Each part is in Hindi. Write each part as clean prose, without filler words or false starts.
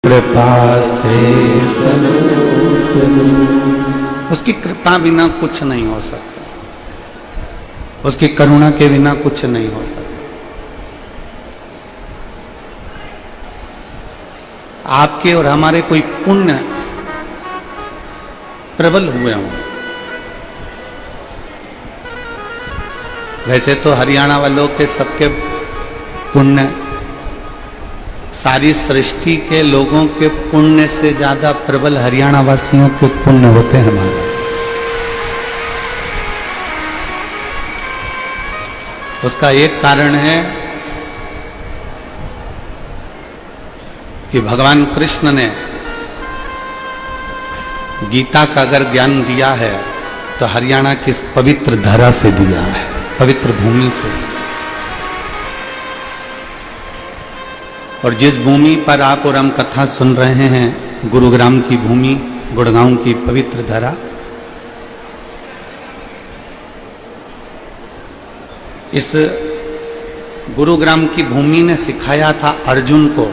कृपा से उसकी कृपा बिना कुछ नहीं हो सकता, उसकी करुणा के बिना कुछ नहीं हो सकता। आपके और हमारे कोई पुण्य प्रबल हुए हों। वैसे तो हरियाणा वालों के सबके पुण्य सारी सृष्टि के लोगों के पुण्य से ज्यादा प्रबल हरियाणा वासियों के पुण्य होते हैं हमारे। उसका एक कारण है कि भगवान कृष्ण ने गीता का अगर ज्ञान दिया है तो हरियाणा की इस पवित्र धरा से दिया है, पवित्र भूमि से। और जिस भूमि पर आप और हम कथा सुन रहे हैं, गुरुग्राम की भूमि, गुड़गांव की पवित्र धरा, इस गुरुग्राम की भूमि ने सिखाया था अर्जुन को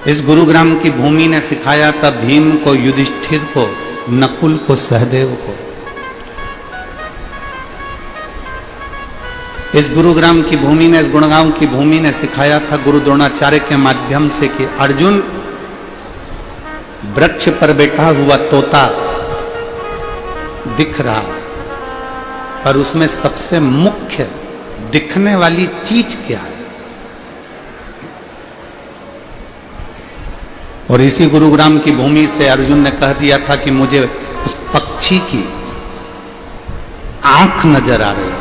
इस गुरुग्राम की भूमि ने सिखाया था भीम को, युधिष्ठिर को, नकुल को, सहदेव को। इस गुरुग्राम की भूमि ने, इस गुड़गांव की भूमि ने सिखाया था गुरु द्रोणाचार्य के माध्यम से कि अर्जुन, वृक्ष पर बैठा हुआ तोता दिख रहा, पर उसमें सबसे मुख्य दिखने वाली चीज क्या है? और इसी गुरुग्राम की भूमि से अर्जुन ने कह दिया था कि मुझे उस पक्षी की आंख नजर आ रही है।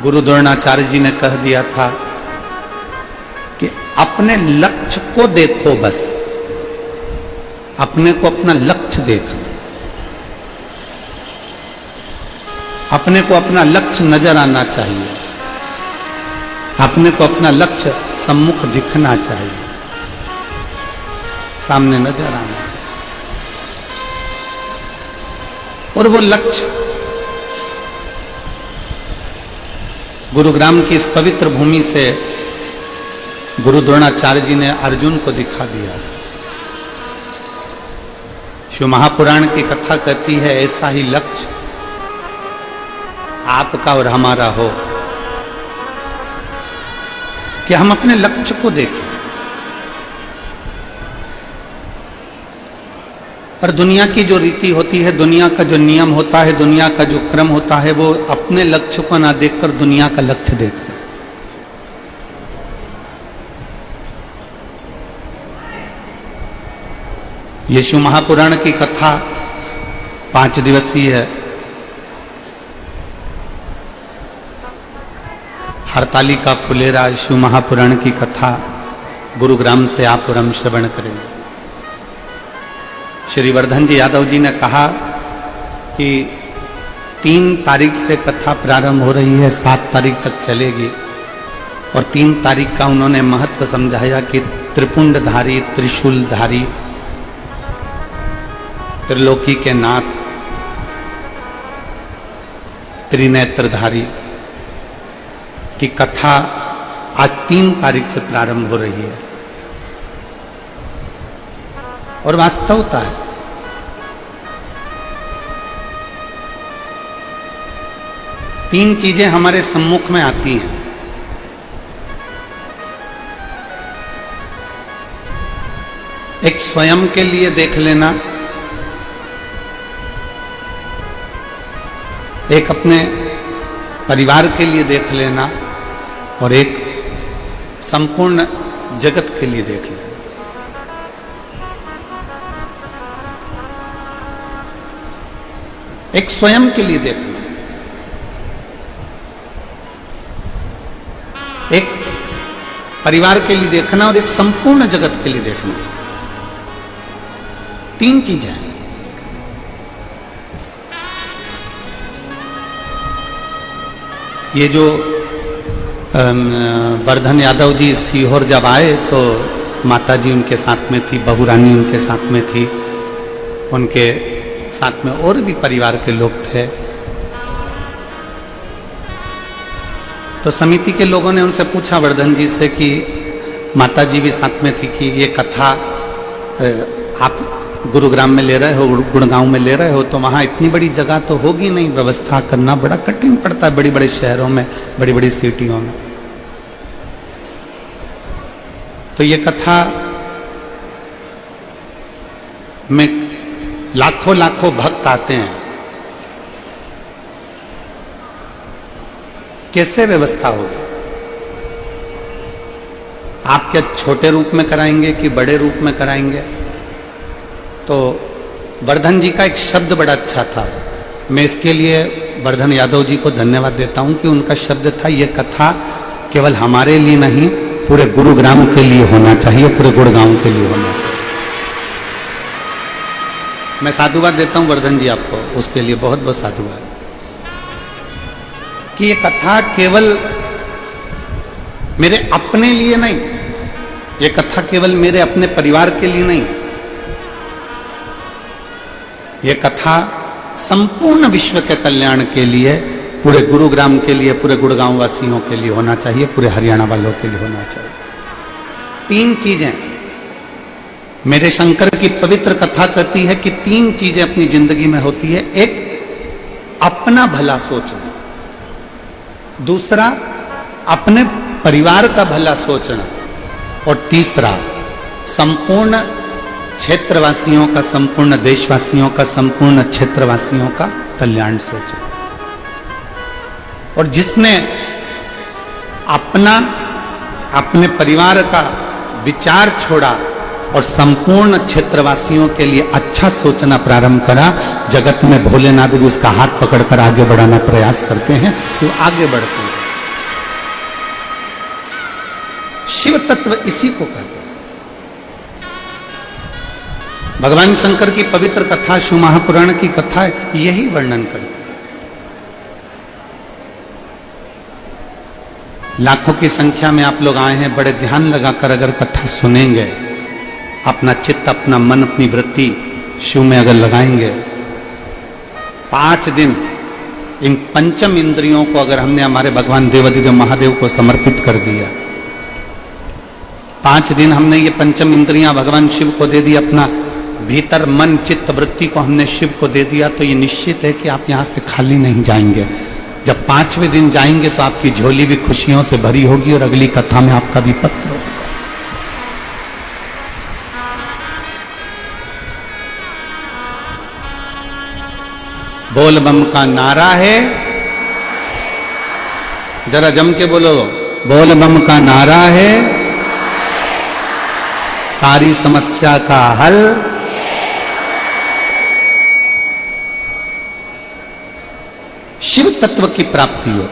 गुरु द्रोणाचार्य जी ने कह दिया था कि अपने लक्ष्य को देखो, बस अपने को अपना लक्ष्य देखना, अपने को अपना लक्ष्य नजर आना चाहिए, अपने को अपना लक्ष्य सम्मुख दिखना चाहिए, सामने नजर आना चाहिए। और वो लक्ष्य गुरुग्राम की इस पवित्र भूमि से गुरु द्रोणाचार्य जी ने अर्जुन को दिखा दिया। शिव महापुराण की कथा कहती है ऐसा ही लक्ष्य आपका और हमारा हो कि हम अपने लक्ष्य को देखें। पर दुनिया की जो रीति होती है, दुनिया का जो नियम होता है, दुनिया का जो क्रम होता है, वो अपने लक्ष्य को ना देखकर दुनिया का लक्ष्य देखते हैं। ये शिव महापुराण की कथा 5 दिवसीय है। हरतालिका फुलेरा शिव महापुराण की कथा गुरुग्राम से आप और हम श्रवण करेंगे। श्री वर्धन जी यादव जी ने कहा कि 3 तारीख से कथा प्रारंभ हो रही है, 7 तारीख तक चलेगी। और 3 तारीख का उन्होंने महत्व समझाया कि त्रिपुंडधारी, त्रिशूलधारी, त्रिलोकी के नाथ, त्रिनेत्रधारी की कथा आज 3 तारीख से प्रारंभ हो रही है। और वास्तवता है, तीन चीजें हमारे सम्मुख में आती हैं। एक स्वयं के लिए देख लेना, एक अपने परिवार के लिए देख लेना, और एक संपूर्ण जगत के लिए देख लेना। एक स्वयं के लिए देखना, एक परिवार के लिए देखना, और एक संपूर्ण जगत के लिए देखना। 3 चीजें हैं। ये जो वर्धन यादव जी सीहोर जब आए तो माता जी उनके साथ में थी, बहू रानी उनके साथ में थी, उनके साथ में और भी परिवार के लोग थे। तो समिति के लोगों ने उनसे पूछा वर्धन जी से कि माता जी भी साथ में थी कि ये कथा आप गुरुग्राम में ले रहे हो, गुड़गांव में ले रहे हो, तो वहाँ इतनी बड़ी जगह तो होगी नहीं, व्यवस्था करना बड़ा कठिन पड़ता है बड़ी बड़े शहरों में, बड़ी बड़ी सिटियों में। तो ये कथा में लाखों लाखों भक्त आते हैं, कैसे व्यवस्था होगी? आप क्या छोटे रूप में कराएंगे कि बड़े रूप में कराएंगे? तो वर्धन जी का एक शब्द बड़ा अच्छा था, मैं इसके लिए वर्धन यादव जी को धन्यवाद देता हूं कि उनका शब्द था, ये कथा केवल हमारे लिए नहीं, पूरे गुरुग्राम के लिए होना चाहिए, पूरे गुड़गांव के लिए होना चाहिए। मैं साधुवाद देता हूं वर्धन जी आपको, उसके लिए बहुत बहुत साधुवाद कि ये कथा केवल मेरे अपने लिए नहीं, ये कथा केवल मेरे अपने परिवार के लिए नहीं, ये कथा संपूर्ण विश्व के कल्याण के लिए, पूरे गुरुग्राम के लिए, पूरे गुड़गांव वासियों के लिए होना चाहिए, पूरे हरियाणा वालों के लिए होना चाहिए। 3 चीजें मेरे शंकर की पवित्र कथा कहती है कि 3 चीजें अपनी जिंदगी में होती है। एक, अपना भला सोचना, दूसरा अपने परिवार का भला सोचना, और तीसरा संपूर्ण क्षेत्रवासियों का, संपूर्ण देशवासियों का, संपूर्ण क्षेत्रवासियों का कल्याण सोचना। और जिसने अपने परिवार का विचार छोड़ा और संपूर्ण क्षेत्रवासियों के लिए अच्छा सोचना प्रारंभ करा, जगत में भोलेनाथ भी उसका हाथ पकड़कर आगे बढ़ाना प्रयास करते हैं, तो आगे बढ़ते हैं। शिव तत्व इसी को कहते हैं। भगवान शंकर की पवित्र कथा, शिव महापुराण की कथा यही वर्णन करती है। लाखों की संख्या में आप लोग आए हैं, बड़े ध्यान लगाकर अगर कथा सुनेंगे, अपना चित्त, अपना मन, अपनी वृत्ति शिव में अगर लगाएंगे, 5 दिन इन पंचम इंद्रियों को अगर हमने हमारे भगवान देवाधिदेव महादेव को समर्पित कर दिया, 5 दिन हमने ये पंचम इंद्रियां भगवान शिव को दे दी, अपना भीतर मन, चित्त, वृत्ति को हमने शिव को दे दिया, तो ये निश्चित है कि आप यहां से खाली नहीं जाएंगे। जब 5वें दिन जाएंगे तो आपकी झोली भी खुशियों से भरी होगी और अगली कथा में आपका भी पत्र होगा। बोल बम का नारा है, जरा जम के बोलो, बोल बम का नारा है, सारी समस्या का हल, शिव तत्व की प्राप्ति हो।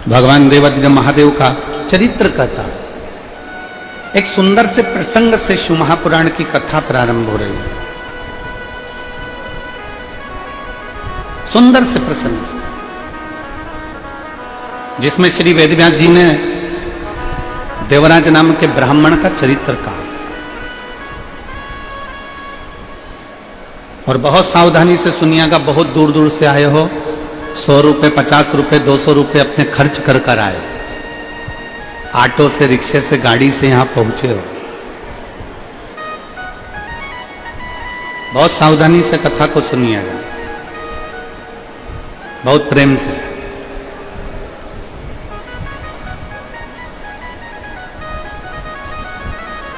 भगवान देवाधिदेव महादेव का चरित्र कहता है। एक सुंदर से प्रसंग से शिव महापुराण की कथा प्रारंभ हो रही है, सुंदर से प्रसंग से, जिसमें श्री वेदव्यास जी ने देवराज नाम के ब्राह्मण का चरित्र कहा, और बहुत सावधानी से सुनिएगा, बहुत दूर दूर से आए हो, 100 रुपए, 50 रुपए, 200 रुपए अपने खर्च कर कर आए, ऑटो से, रिक्शे से, गाड़ी से यहां पहुंचे हो। बहुत सावधानी से कथा को सुनिएगा, बहुत प्रेम से।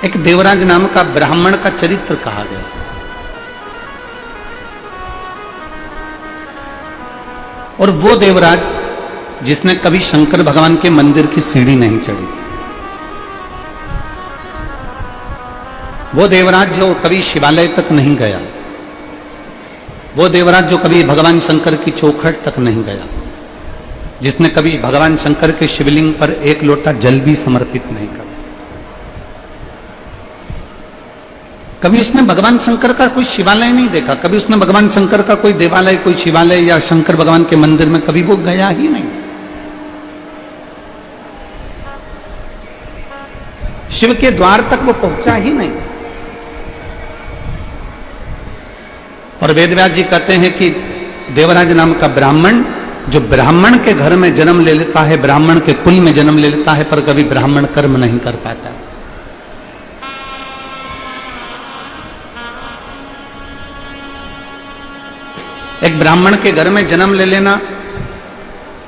एक देवराज नाम का ब्राह्मण का चरित्र कहा गया। और वो देवराज जिसने कभी शंकर भगवान के मंदिर की सीढ़ी नहीं चढ़ी, वो देवराज जो कभी शिवालय तक नहीं गया, वो देवराज जो कभी भगवान शंकर की चौखट तक नहीं गया, जिसने कभी भगवान शंकर के शिवलिंग पर 1 लोटा जल भी समर्पित नहीं करा, कभी उसने भगवान शंकर का कोई शिवालय नहीं देखा, कभी उसने भगवान शंकर का कोई देवालय, कोई शिवालय या शंकर भगवान के मंदिर में कभी वो गया ही नहीं। शिव के द्वार तक वो पहुंचा ही नहीं। और वेदव्यास जी कहते हैं कि देवराज नाम का ब्राह्मण जो ब्राह्मण के घर में जन्म ले लेता है, ब्राह्मण के कुल में जन्म ले लेता है, पर कभी ब्राह्मण कर्म नहीं कर पाता। एक ब्राह्मण के घर में जन्म ले लेना,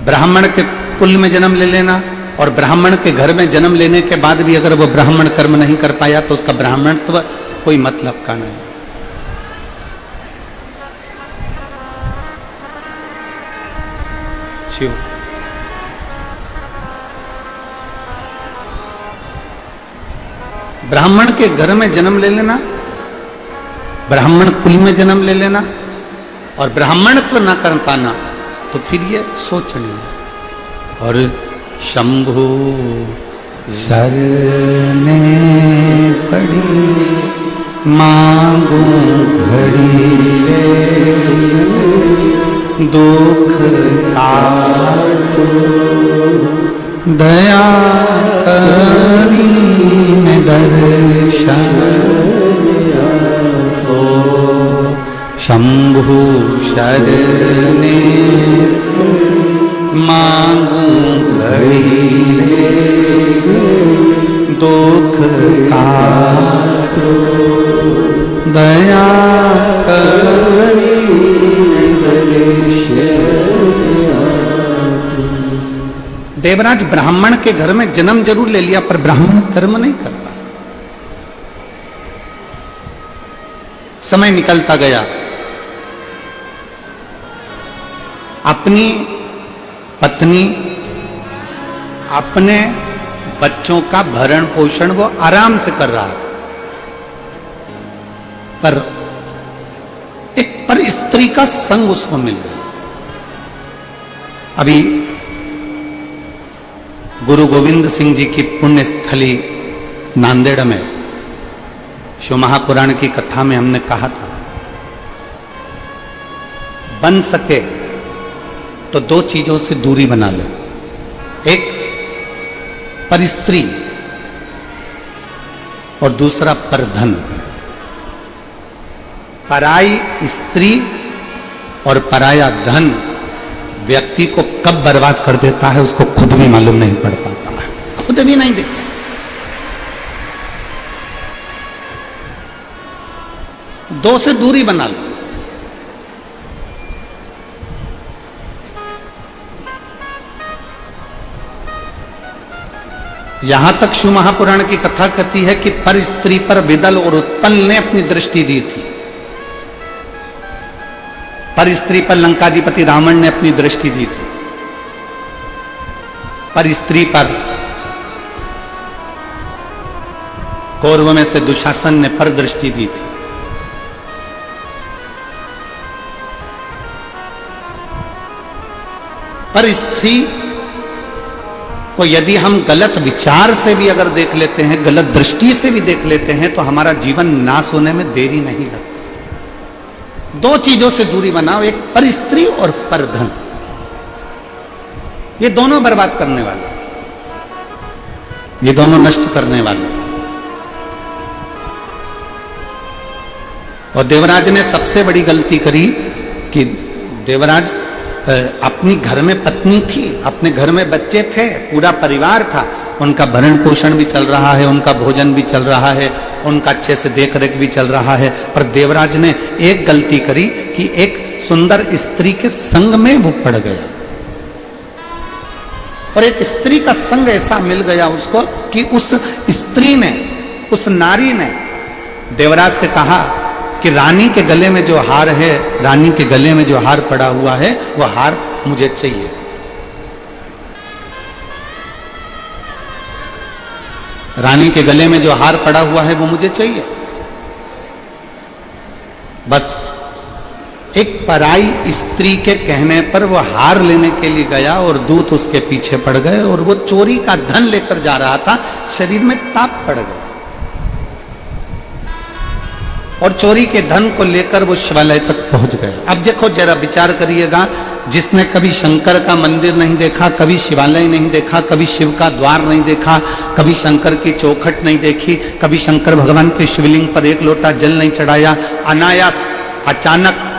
ब्राह्मण के कुल में जन्म ले लेना, और ब्राह्मण के घर में जन्म लेने के बाद भी अगर वो ब्राह्मण कर्म नहीं कर पाया तो उसका ब्राह्मणत्व कोई मतलब का नहीं। शिव ब्राह्मण के घर में जन्म ले लेना, ब्राह्मण कुल में जन्म ले लेना और ब्राह्मणत्व न कर पाना, तो फिर ये सोचनीय। और शंभु शरणे पड़ी मांगू घड़ी रे, दुख काटो दया करीन दर्शन ओ शंभु शरणे मांगू घड़ी रे, दुख काटो दया करीन देवराज ब्राह्मण के घर में जन्म जरूर ले लिया, पर ब्राह्मण कर्म नहीं कर पाया। समय निकलता गया, अपनी पत्नी, अपने बच्चों का भरण पोषण वो आराम से कर रहा था, पर एक पर स्त्री का संग उसको मिल गया। अभी गुरु गोविंद सिंह जी की पुण्य स्थली नांदेड़ में शिव महापुराण की कथा में हमने कहा था, बन सके तो दो चीजों से दूरी बना लो, एक पर स्त्री और दूसरा पर धन। पराई स्त्री और पराया धन व्यक्ति को कब बर्बाद कर देता है उसको खुद भी मालूम नहीं पड़ पाता है, खुद भी नहीं देखता। दो से दूरी बना लो। यहां तक शिव महापुराण की कथा कहती है कि पर स्त्री पर विदल और उत्पल ने अपनी दृष्टि दी थी, पर स्त्री पर लंकाधिपति रावण ने अपनी दृष्टि दी थी, पर स्त्री पर कौरव में से दुशासन ने पर दृष्टि दी थी। पर स्त्री को यदि हम गलत विचार से भी अगर देख लेते हैं, गलत दृष्टि से भी देख लेते हैं, तो हमारा जीवन नाश होने में देरी नहीं लगती। दो चीजों से दूरी बनाओ, एक पर स्त्री और पर धन। ये दोनों बर्बाद करने वाले, ये दोनों नष्ट करने वाले। और देवराज ने सबसे बड़ी गलती करी कि देवराज अपनी घर में पत्नी थी, अपने घर में बच्चे थे, पूरा परिवार था, उनका भरण पोषण भी चल रहा है, उनका भोजन भी चल रहा है, उनका अच्छे से देख रेख भी चल रहा है। पर देवराज ने एक गलती करी कि एक सुंदर स्त्री के संग में वो पड़ गया, और एक स्त्री का संग ऐसा मिल गया उसको कि उस स्त्री ने, उस नारी ने देवराज से कहा कि रानी के गले में जो हार है, रानी के गले में जो हार पड़ा हुआ है, वह हार मुझे चाहिए। रानी के गले में जो हार पड़ा हुआ है वो मुझे चाहिए। बस एक पराई स्त्री के कहने पर वो हार लेने के लिए गया और दूत उसके पीछे पड़ गए, और वो चोरी का धन लेकर जा रहा था, शरीर में ताप पड़ गया, और चोरी के धन को लेकर वो शिवालय तक पहुंच गया। अब देखो जरा विचार करिएगा, जिसने कभी शंकर का मंदिर नहीं देखा, कभी शिवालय नहीं देखा, कभी शिव का द्वार नहीं देखा, कभी शंकर की चौखट नहीं देखी, कभी शंकर भगवान के शिवलिंग पर एक लोटा जल नहीं चढ़ाया, अनायास अचानक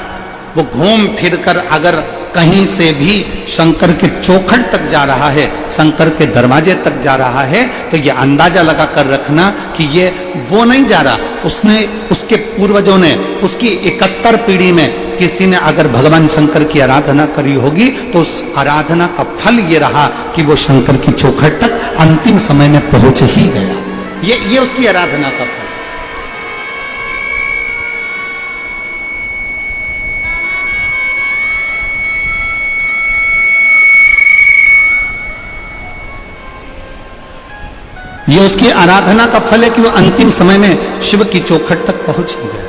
वो घूम फिर कर अगर कहीं से भी शंकर के चौखट तक जा रहा है, शंकर के दरवाजे तक जा रहा है, तो ये अंदाजा लगा कर रखना कि ये वो नहीं जा रहा। उसने, उसके पूर्वजों ने, उसकी 71 पीढ़ी में किसी ने अगर भगवान शंकर की आराधना करी होगी तो उस आराधना का फल ये रहा कि वो शंकर की चौखट तक अंतिम समय में पहुंच ही गया। ये उसकी आराधना का फल। ये उसकी आराधना का फल है कि वो अंतिम समय में शिव की चौखट तक पहुंच ही गया।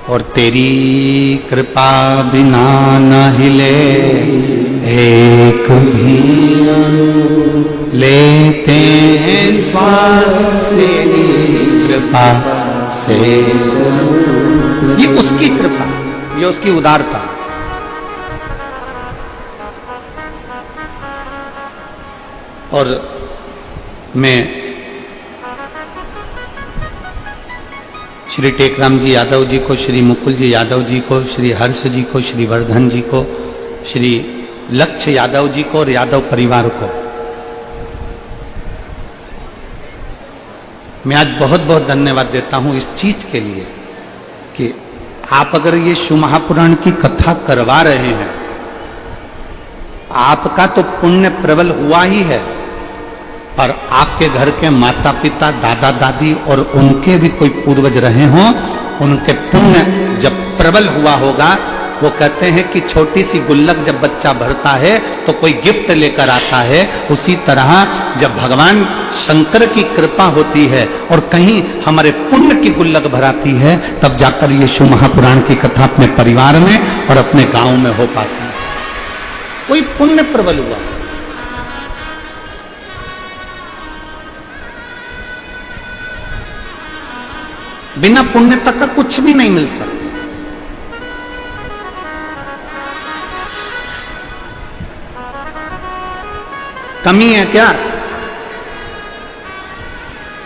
और तेरी कृपा बिना न हिले एक भी लेते हैं श्वास तेरी कृपा से। ये उसकी कृपा, ये उसकी उदारता। और मैं श्री टेकराम जी यादव जी को, श्री मुकुल जी यादव जी को, श्री हर्ष जी को, श्री वर्धन जी को, श्री लक्ष्य यादव जी को और यादव परिवार को मैं आज बहुत बहुत धन्यवाद देता हूं इस चीज के लिए कि आप अगर ये शिव महापुराण की कथा करवा रहे हैं, आपका तो पुण्य प्रबल हुआ ही है, और आपके घर के माता पिता, दादा दादी और उनके भी कोई पूर्वज रहे हों, उनके पुण्य जब प्रबल हुआ होगा। वो कहते हैं कि छोटी सी गुल्लक जब बच्चा भरता है तो कोई गिफ्ट लेकर आता है, उसी तरह जब भगवान शंकर की कृपा होती है और कहीं हमारे पुण्य की गुल्लक भराती है, तब जाकर ये शिव महापुराण की कथा अपने परिवार में और अपने गांव में हो पाती है। कोई पुण्य प्रबल हुआ। बिना पुण्यता का कुछ भी नहीं मिल सकता। कमी है क्या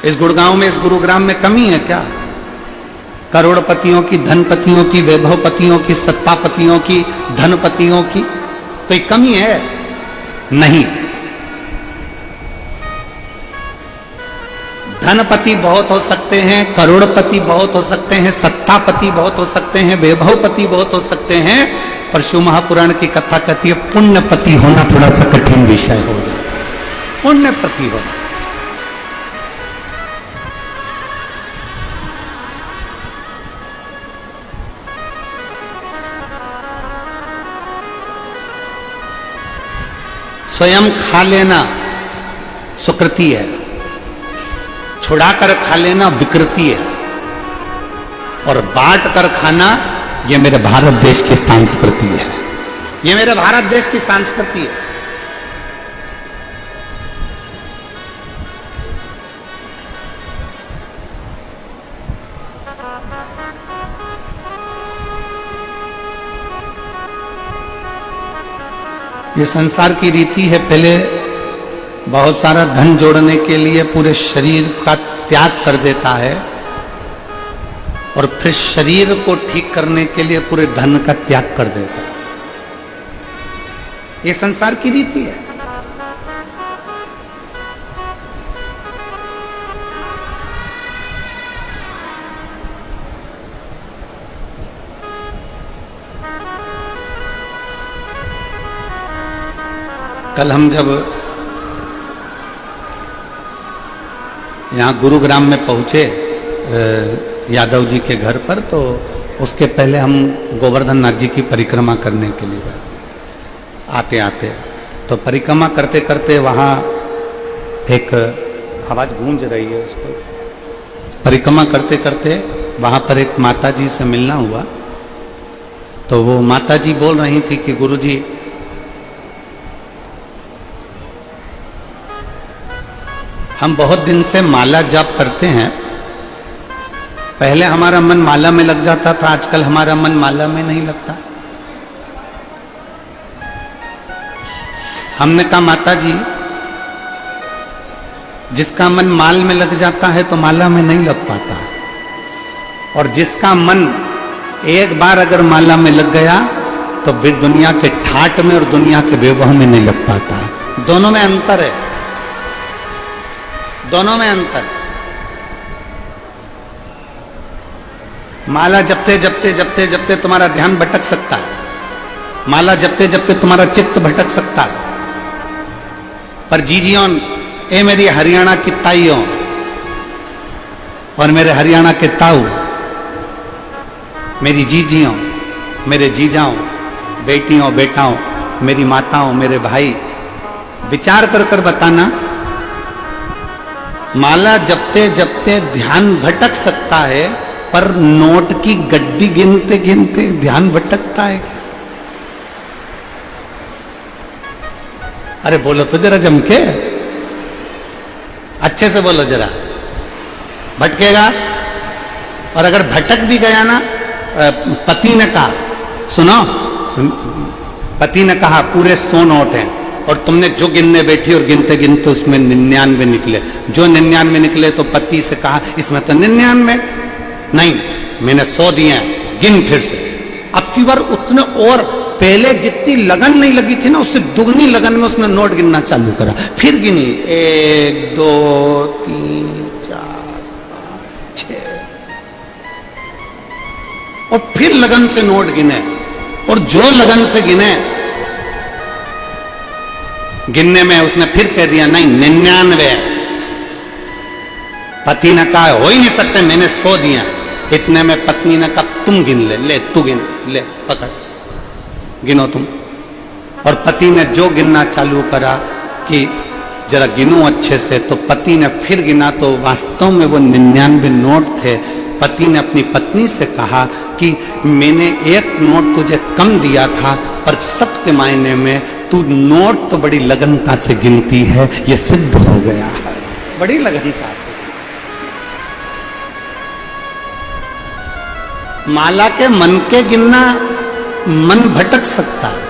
इस गुड़गांव में, इस गुरुग्राम में कमी है क्या? करोड़पतियों की, धनपतियों की, वैभवपतियों की, सत्तापतियों की, धनपतियों की कोई कमी है? नहीं। धनपति बहुत हो सकते हैं, करोड़पति बहुत हो सकते हैं, सत्तापति बहुत हो सकते हैं, वैभवपति बहुत हो सकते हैं, पर शिव महापुराण की कथा कहती है पुण्यपति होना थोड़ा सा कठिन विषय हो जाए। पुण्यपति होना, स्वयं खा लेना सुकृति है, छुड़ाकर खा लेना विकृति है, और बांट कर खाना ये मेरे भारत देश की संस्कृति है। ये मेरे भारत देश की संस्कृति है। ये संसार की रीति है। पहले बहुत सारा धन जोड़ने के लिए पूरे शरीर का त्याग कर देता है, और फिर शरीर को ठीक करने के लिए पूरे धन का त्याग कर देता है। ये संसार की रीति है। कल हम जब यहाँ गुरुग्राम में पहुंचे यादव जी के घर पर, तो उसके पहले हम गोवर्धन नाथ जी की परिक्रमा करने के लिए गए। आते आते तो परिक्रमा करते करते वहाँ एक आवाज़ गूंज रही है, उसको परिक्रमा करते करते वहाँ पर एक माता जी से मिलना हुआ। तो वो माता जी बोल रही थी कि गुरुजी, हम बहुत दिन से माला जाप करते हैं। पहले हमारा मन माला में लग जाता था, आजकल हमारा मन माला में नहीं लगता। हमने कहा माता जी, जिसका मन माल में लग जाता है तो माला में नहीं लग पाता, और जिसका मन एक बार अगर माला में लग गया तो फिर दुनिया के ठाट में और दुनिया के वैभव में नहीं लग पाता। दोनों में अंतर है, दोनों में अंतर। माला जपते जपते जपते जपते तुम्हारा ध्यान भटक सकता है, माला जपते जपते तुम्हारा चित्त भटक सकता है। पर जीजियों, ए मेरी हरियाणा की ताइयों और मेरे हरियाणा के ताऊ, मेरी जीजियों, मेरे जीजाओं, बेटियों बेटाओं, मेरी माताओं, मेरे भाई, विचार कर कर बताना, माला जपते जपते ध्यान भटक सकता है, पर नोट की गड्डी गिनते गिनते ध्यान भटकता है क्या? अरे बोलो तो जरा जम के, अच्छे से बोलो जरा। भटकेगा। और अगर भटक भी गया ना, पति ने कहा, सुनो, पति ने कहा पूरे 100 नोट हैं और तुमने जो गिनने बैठी और गिनते गिनते उसमें 99 निकले, जो 99 निकले तो पति से कहा इसमें तो 99 नहीं, मैंने 100 दिए हैं, गिन फिर से। अब की बार उतने और पहले जितनी लगन नहीं लगी थी ना, उससे दुगनी लगन में उसने नोट गिनना चालू करा। फिर गिनी 1 2 3 4 5 6 और फिर लगन से नोट गिने। और जो लगन से गिने, गिनने में उसने फिर कह दिया नहीं 99। पति ने कहा हो ही नहीं सकते, मैंने 100 दिया। इतने में पत्नी ने कहा तुम गिन ले, ले तू गिन, ले पकड़, गिनो तुम। और पति ने जो गिनना चालू करा कि जरा गिनो अच्छे से, तो पति ने फिर गिना तो वास्तव में वो 99 नोट थे। पति ने अपनी पत्नी से कहा कि मैंने 1 नोट तुझे कम दिया था, पर सत्य मायने में तू नोट तो बड़ी लगनता से गिनती है, ये सिद्ध हो गया है, बड़ी लगनता से। माला के मन के गिनना, मन भटक सकता है,